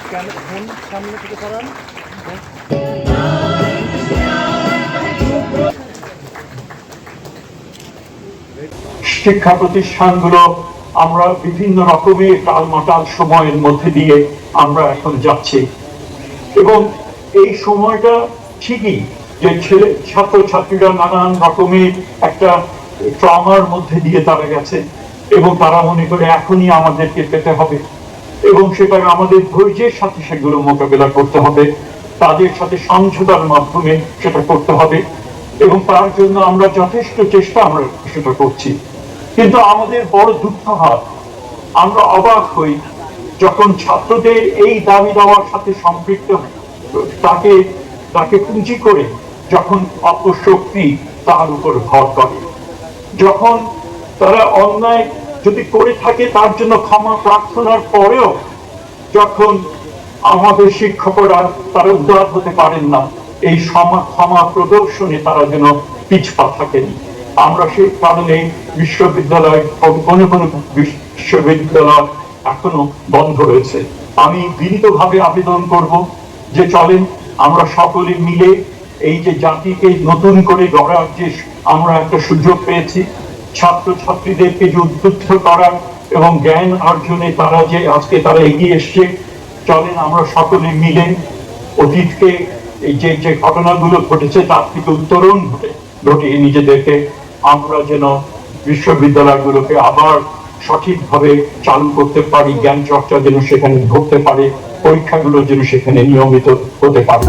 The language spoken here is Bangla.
সামনে থেকে সরান। শিক্ষা প্রতিষ্ঠানগুলো আমরা বিভিন্ন রকমের টালমাটাল সময়ের মধ্যে দিয়ে আমরা এখন যাচ্ছি, এবং এই সময়টা ঠিকই যে ছাত্রছাত্রীরা নানান রকমের একটা ট্রমার মধ্যে দিয়ে তারা গেছে, এবং তারা মনে করে এখনই আমাদেরকে পেতে হবে, এবং সেটা আমাদের ধৈর্যের সাথে সেগুলো মোকাবেলা করতে হবে, তাদের সাথে সমঝোতার মাধ্যমে সেটা করতে হবে, এবং তার জন্য আমরা যথেষ্ট চেষ্টা আমরা সেটা করছি। কিন্তু আমাদের বড় দুঃখ হয়, আমরা অবাক হই যখন ছাত্রদের এই দাবি দেওয়ার সাথে সম্পৃক্ত তাকে তাকে পুঁজি করে যখন অপশক্তি তার উপর ভর করে, যখন তারা অন্যায় যদি করে থাকে তার জন্য ক্ষমা প্রার্থনার পরেও যখন আমাদের শিক্ষকরা তারা উদার হতে পারেন না, এই ক্ষমা প্রদর্শনে তারা যেন পিছপা থাকেন। আমরা সেই কারণে বিশ্ববিদ্যালয় কোনো কোনো বিশ্ববিদ্যালয় এখনো বন্ধ রয়েছে। আমি বিনীতভাবে আবেদন করব যে চলেন আমরা সকলে মিলে এই যে জাতিকে নতুন করে গড়ার যে আমরা একটা সুযোগ পেয়েছি, ছাত্রছাত্রীদেরকে যে উদ্বুদ্ধ করার এবং জ্ঞান অর্জনে তারা যে আজকে তারা এগিয়ে এসছে, চলেন আমরা সকলে মিলে অতীতকে এই যে যে ঘটনাগুলো ঘটেছে তার থেকে উত্তরণ ঘটিয়ে নিজেদেরকে আমরা যেন বিশ্ববিদ্যালয়গুলোকে আবার সঠিকভাবে চালু করতে পারি, জ্ঞান চর্চা যেন সেখানে ঘটতে পারে, পরীক্ষাগুলো যেন সেখানে নিয়মিত হতে পারে।